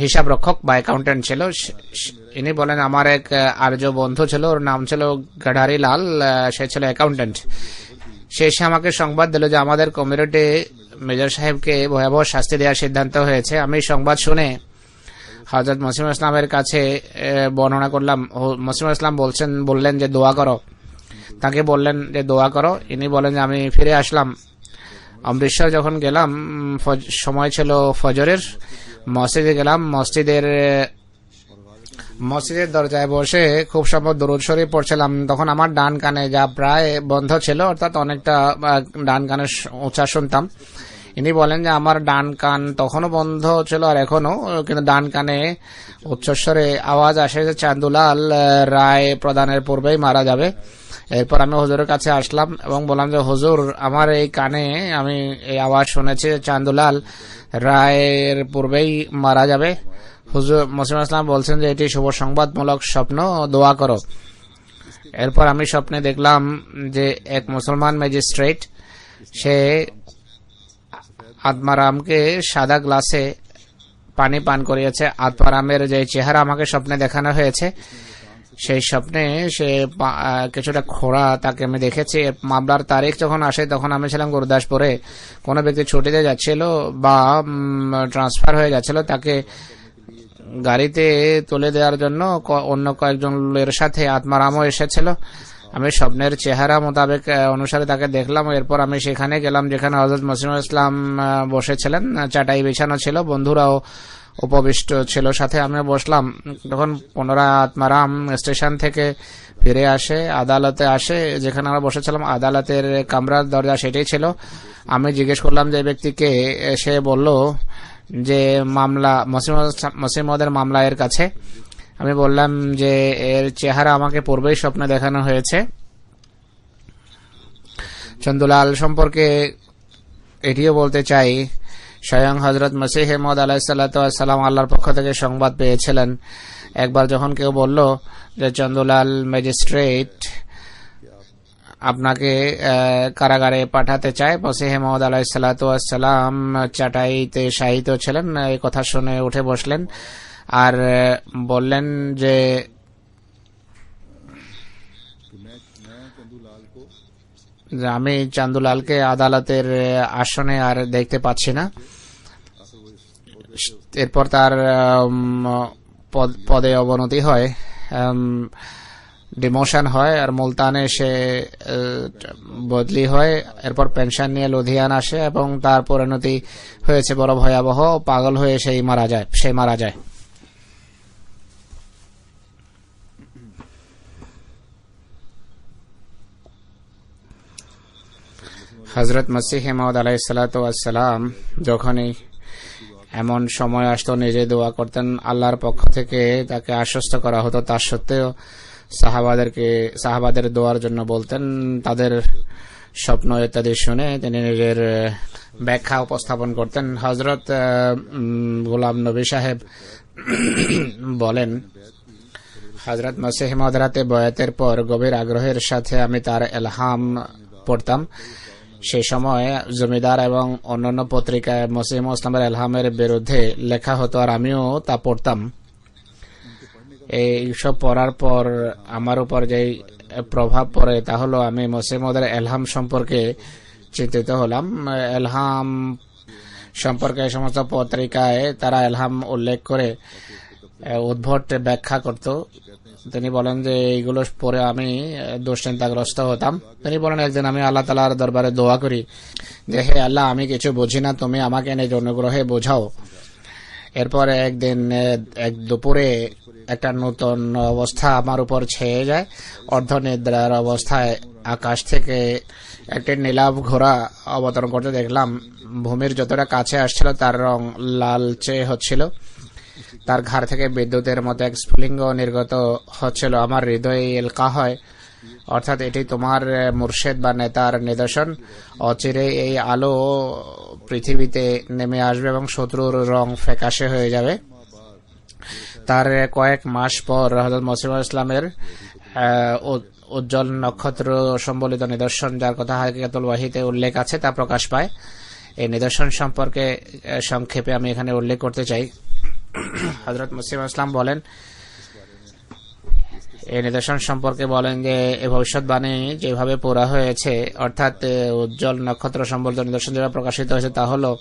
হিসাব রক্ষক বা অ্যাকাউন্টেন্ট ছিল। ইনি বলেন আমার এক আর্য বন্ধু ছিল, ওর নাম ছিল গাধারিলাল, সে ছিল অ্যাকাউন্টেন্ট। সে এসে আমাকে সংবাদ দিল যে আমাদের কমিউনিটি মেজর সাহেবকে ভয়াবহ শাস্তি দেওয়ার সিদ্ধান্ত হয়েছে। আমি সংবাদ শুনে হযরত মসিহ ইসলামের কাছে বর্ণনা করলাম। মসিহ ইসলাম বললেন যে দোয়া করো। তাকে বললেন যে দোয়া করো। ইনি বলেন যে আমি ফিরে আসলাম। অমৃতসর যখন গেলাম, সময় ছিল ফজরের, মসজিদে গেলাম। মসজিদের দরজায় বসে খুব সম্ভব দরুদ শরীফ পড়ছিলাম। তখন আমার ডান কানে, যা প্রায় বন্ধ ছিল, অর্থাৎ অনেকটা ডান কানে উচ্চার শুনতাম। ইনি বলেন যে আমার ডান কান তখনও বন্ধ ছিল আর এখনো, কিন্তু ডান কানে উচ্চস্বরে আওয়াজ আসে যে চান্দুলাল রায় প্রদানের পূর্বেই মারা যাবে। এরপর আমি হুজুরের কাছে আসলাম এবং বললাম যে হুজুর, আমার এই কানে আমি এই আওয়াজ শুনেছি চান্দুলাল রায়ের পূর্বেই মারা যাবে। হুজুর মসিহ ইসলাম বলছেন যে এটি শুভ সংবাদমূলক স্বপ্ন, দোয়া করো। এরপর আমি স্বপ্নে দেখলাম যে এক মুসলমান ম্যাজিস্ট্রেট, সে আত্মারামকে সাদা গ্লাসে পানি পান করিয়েছে। আত্মারামের যে চেহারা আমাকে স্বপ্নে দেখানো হয়েছে, সেই স্বপ্নে সে কিছুটা খোড়া, তাকে আমি দেখেছি। মামলার তারিখ যখন আসে তখন আমি ছিলাম গুরুদাসপুরে। কোনো ব্যক্তি ছুটিতে যাচ্ছিল বা ট্রান্সফার হয়ে যাচ্ছিল, তাকে গাড়িতে তুলে দেওয়ার জন্য অন্য কয়েকজনের সাথে আত্মারামও এসেছিল। আমি স্বপ্নের চেহারা মোতাবেক অনুসারে তাকে দেখলাম। এরপর আমি সেখানে গেলাম যেখানে হযরত মসিহ ইসলাম বসেছিলেন, চাটাই বিছানো ছিল, বন্ধুরাও উপবিষ্ট ছিল সাথে। আমি বসলাম। তখন পুনরায় আত্মারাম স্টেশন থেকে ফিরে আসে, আদালতে আসে, যেখানে আমরা বসেছিলাম। আদালতের কামরার দরজা সেটাই ছিল। আমি জিজ্ঞেস করলাম যে ব্যক্তিকে, সে বলল যে মামলা মসিহ মহোদয়ের মামলা এর কাছে। আমি বললাম যে এর চেহারা আমাকে পূর্বেই স্বপ্নে দেখানো হয়েছে। চন্দুলাল সম্পর্কে এটিও বলতে চাই, স্বয়ং হযরত মসিহ মওউদ আলাইহিসসালাম আল্লাহর পক্ষ থেকে সংবাদ পেয়েছিলেন। একবার যখন কেউ বলল যে চন্দুলাল ম্যাজিস্ট্রেট আপনাকে কারাগারে পাঠাতে চায়, মসিহ মওউদ আলাইহিসসালাম চাটাইতে শায়িত ছিলেন। এই কথা শুনে উঠে বসলেন আর বললেন যে আমি চান্দুলালকে আদালতের আসনে আর দেখতে পাচ্ছি না। এরপর তার পদে অবনতি হয়, ডিমোশন হয়, আর মুলতানে সে বদলি হয়। এরপর পেনশন নিয়ে লুধিয়ানা আসে এবং তার পরিণতি হয়েছে বড় ভয়াবহ, পাগল হয়ে সে মারা যায়। হযরত মসিহ মওউদ আলাইহিসসালাম যখনই এমন সময় আসতো, নিজে দোয়া করতেন, আল্লাহর পক্ষ থেকে তাকে আশ্বস্ত করা হতো। তার সত্ত্বেও সাহাবাদের দোয়ার জন্য বলতেন। তাদের স্বপ্ন ইত্যাদি শুনে তিনি নিজের ব্যাখ্যা উপস্থাপন করতেন। হযরত গোলাম নবী সাহেব বলেন, হযরত মসিহ মওউদ রাতে বয়াতের পর গভীর আগ্রহের সাথে আমি তার এলহাম পড়তাম। সেই সময় জমিদার এবং অন্যান্য পত্রিকায় মসিহ ইসলামের এলহামের বিরুদ্ধে লেখা হতো আর আমিও তা পড়তাম। এইসব পড়ার পর আমার উপর যে প্রভাব পড়ে তা হলো আমি মসিহ মওউদের এলহাম সম্পর্কে চিন্তিত হলাম। এলহাম সম্পর্কে সমস্ত পত্রিকায় তারা এলহাম উল্লেখ করে উদ্ভট ব্যাখ্যা করত। তিনি বলেন যে এইগুলো পরে আমি দুশ্চিন্তাগ্রস্ত হতাম। তিনি বলেন একদিন আমি আল্লাহ তাআলার দরবারে দোয়া করি যে হে আল্লাহ, আমি কিছু বুঝি না, তুমি আমাকে নিজ অনুগ্রহে বোঝাও। এরপরে একদিন এক দুপুরে একটা নতুন অবস্থা আমার উপর ছেয়ে যায়। অর্ধনিদ্রার অবস্থায় আকাশ থেকে একটি নীলাভ ঘোড়া অবতরণ করতে দেখলাম। ভূমির যতটা কাছে আসছিল তার রং লালচে হচ্ছিল। তার ঘাড় থেকে বিদ্যুতের মতো এক স্ফুলিঙ্গ নির্গত হচ্ছিল। আমার হৃদয়ে এলকা হয়, অর্থাৎ এটি তোমার মুর্শেদ বা নেতার নিদর্শন। অচিরে এই আলো পৃথিবীতে নেমে আসবে এবং শত্রুর রং ফ্যাকাশে হয়ে যাবে। তার কয়েক মাস পর হযরত মসিহ ইসলামের উজ্জ্বল নক্ষত্র সম্বলিত নিদর্শন, যার কথা হাকিকাতুল ওয়াহিতে উল্লেখ আছে, তা প্রকাশ পায়। এই নিদর্শন সম্পর্কে সংক্ষেপে আমি এখানে উল্লেখ করতে চাই। হযরত মসিহ ইসলাম বলেন, এই নিদর্শন সম্পর্কে বলেন যে এই ভবিষ্যৎবাণী যেভাবে পুরা হয়েছে, অর্থাৎ উজ্জ্বল নক্ষত্র সম্বলিত নিদর্শন যেভাবে প্রকাশিত হয়েছে, তা হলো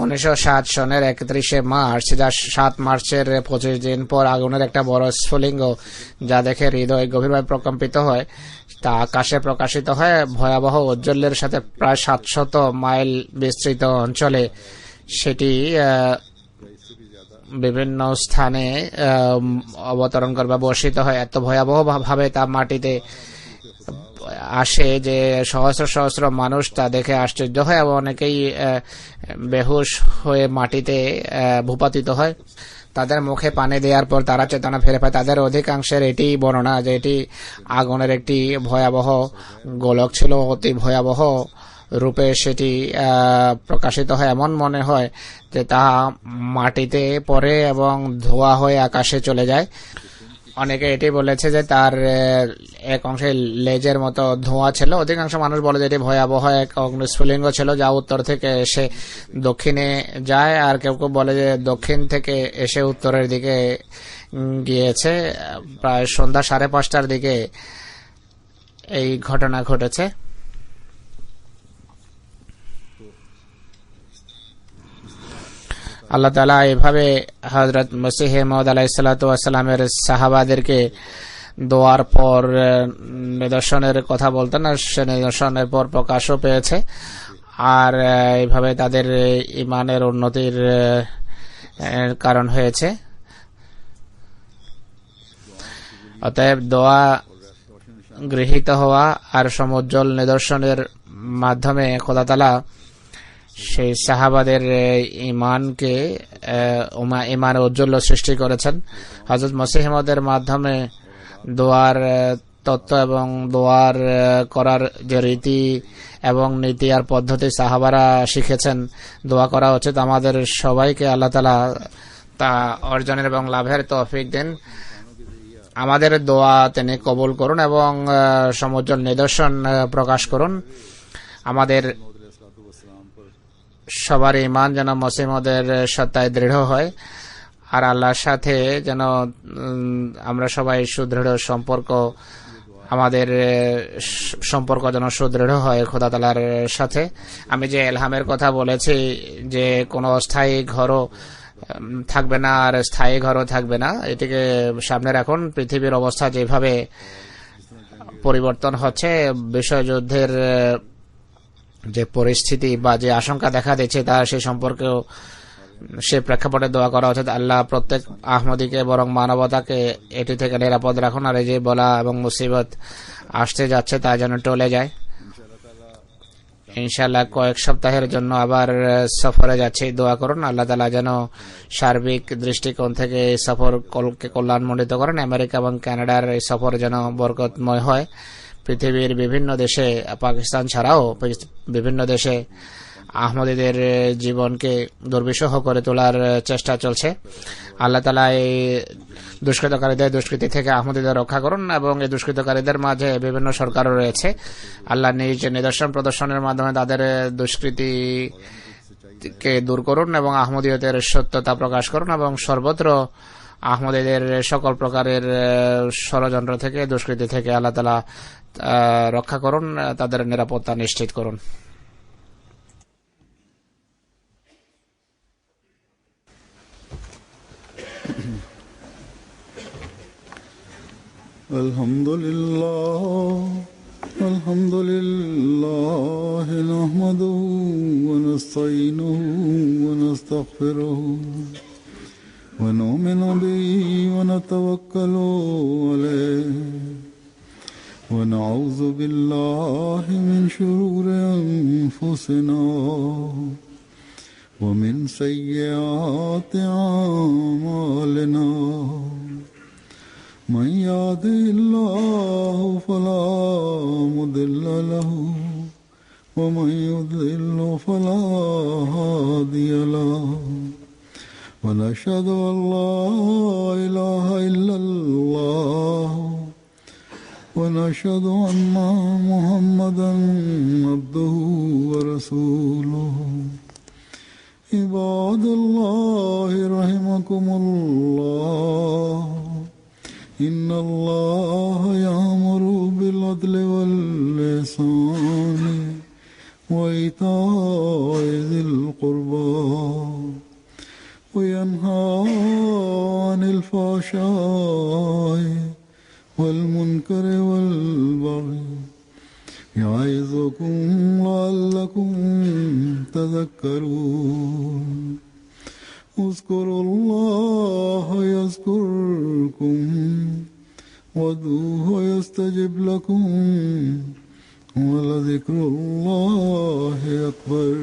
1907 সনের 31শে মার্চ, যা 7 মার্চের 25 দিন পর আগুনের একটা বড় স্ফুলিঙ্গ, যা দেখে হৃদয় গভীরভাবে প্রকম্পিত হয়, তা আকাশে প্রকাশিত হয় ভয়াবহ উজ্জ্বলের সাথে প্রায় 700 মাইল বিস্তৃত অঞ্চলে। সেটি বিভিন্ন স্থানে অবতরণ করে বা বর্ষিত হয়। এত ভয়াবহ ভাবে তা মাটিতে আসে যে সহস্র সহস্র মানুষ তা দেখে আশ্চর্য হয় এবং অনেকেই বেহুশ হয়ে মাটিতে ভূপাতিত হয়। তাদের মুখে পানি দেওয়ার পর তারা চেতনা ফিরে পায়। তাদের অধিকাংশের এটি বর্ণনা যে এটি আগুনের একটি ভয়াবহ গোলক ছিল। অতি ভয়াবহ রূপে সেটি প্রকাশিত হয়। এমন মনে হয় যে তা মাটিতে পড়ে এবং ধোঁয়া হয়ে আকাশে চলে যায়। অনেকে এটি বলেছে যে তার এক অংশে লেজের মতো ধোঁয়া ছিল। অধিকাংশ মানুষ বলে যে এটি ভয়াবহ এক অগ্নিস্ফুলিঙ্গ ছিল, যা উত্তর থেকে এসে দক্ষিণে যায়, আর কেউ কেউ বলে যে দক্ষিণ থেকে এসে উত্তরের দিকে গিয়েছে। প্রায় সন্ধ্যা 5:30টার দিকে এই ঘটনা ঘটেছে। আল্লাহ তাআলা এভাবে হযরত মসিহ মাউদ আলাইহিসসালাতু ওয়াসসালামের সাহাবাদেরকে দোয়ার পর নিদর্শনের কথা বলতেন, আর সে নিদর্শনের পর প্রকাশও পেয়েছে। আর এইভাবে তাদের ইমানের উন্নতির কারণ হয়েছে। অতএব দোয়া গৃহীত হওয়া আর সমুজ্জ্বল নিদর্শনের মাধ্যমে খোদা তাআলা সেই সাহাবাদের ইমানকে ইমান উজ্জ্বল সৃষ্টি করেছেন। হযরত মসিহ মাউদের মাধ্যমে দোয়ার তত্ত্ব এবং দোয়ার করার যে রীতি এবং নীতি আর পদ্ধতি সাহাবারা শিখেছেন। দোয়া করা উচিত। আমাদের সবাইকে আল্লাহ তাআলা তা অর্জনের এবং লাভের তৌফিক দেন। আমাদের দোয়া তিনি কবুল করুন এবং সমুজ্জ্বল নিদর্শন প্রকাশ করুন। আমাদের সবার ইমান যেন মসিহ মাউদের সত্তায় দৃঢ় হয়, আর আল্লাহর সাথে যেন আমরা সবাই সুদৃঢ় সম্পর্ক, আমাদের সম্পর্ক যেন সুদৃঢ় হয় খোদা তাআলার সাথে। আমি যে এলহামের কথা বলেছি যে কোনো অস্থায়ী ঘরও থাকবে না আর স্থায়ী ঘরও থাকবে না, এটিকে সামনে রাখুন। পৃথিবীর অবস্থা যেভাবে পরিবর্তন হচ্ছে, বিশ্বযুদ্ধের যে পরিস্থিতি বা যে আশঙ্কা দেখা দিচ্ছে, তা সে সম্পর্কেও সে প্রেক্ষাপটে দোয়া করা উচিত। আল্লাহ প্রত্যেক আহমদীকে বরং মানবতাকে এটি থেকে নিরাপদ রাখুন, আর এই যে বলা এবং মুসিবত আসতে যাচ্ছে তা যেন টলে যায়। ইনশাআল্লাহ কয়েক সপ্তাহের জন্য আবার সফরে যাচ্ছি, দোয়া করুন। আল্লাহ তাআলা যেন সার্বিক দৃষ্টিকোণ থেকে এই সফরকে কল্যাণমণ্ডিত করেন। আমেরিকা এবং কানাডার এই সফর যেন বরকতময় হয়। পৃথিবীর বিভিন্ন দেশে, পাকিস্তান ছাড়াও বিভিন্ন দেশে আহমদীদের জীবনকে দুর্বিষহ করে তোলার চেষ্টা চলছে। আল্লাহ তাআলা এই দুষ্কৃতকারীদের দুষ্কৃতি থেকে আহমদীদের রক্ষা করুন এবং এই দুষ্কৃতকারীদের মাঝে বিভিন্ন সরকারও রয়েছে। আল্লাহ নিজ নিদর্শন প্রদর্শনের মাধ্যমে তাদের দুষ্কৃতিকে দূর করুন এবং আহমদীয়তের সত্যতা প্রকাশ করুন এবং সর্বত্র আহমদীদের সকল প্রকারের ষড়যন্ত্র থেকে, দুষ্কৃতি থেকে আল্লাহ তাআলা রক্ষা করুন, তাদের নিরাপত্তা নিশ্চিত করুন। আলহামদুলিল্লাহ নাহমাদুহু ওয়া নাস্তাঈনুহু ওয়া নাস্তাগফিরুহু ওয়া নু'মিনু বিহি ওয়া নাতাওয়াক্কালু আলাইহি ওয়া নাউযু বিল্লাহি মিন শুরুরি আনফুসিনা ওয়া মিন সাইয়্যাতি আ'মালিনা। من يهده الله فلا مضل له ومن يضلل فلا هادي له ونشهد أن لا إله إلا الله ونشهد أن محمدا عبده ورسوله عباد الله رحمكم الله إن الله يأمر بالعدل والإحسان وإيتاء ذي القربى وينهى عن الفحشاء والمنكر والبغي يعظكم لعلكم تذكرون اذكروا الله يذكركم وادعوه يستجب لكم ولذكر الله أكبر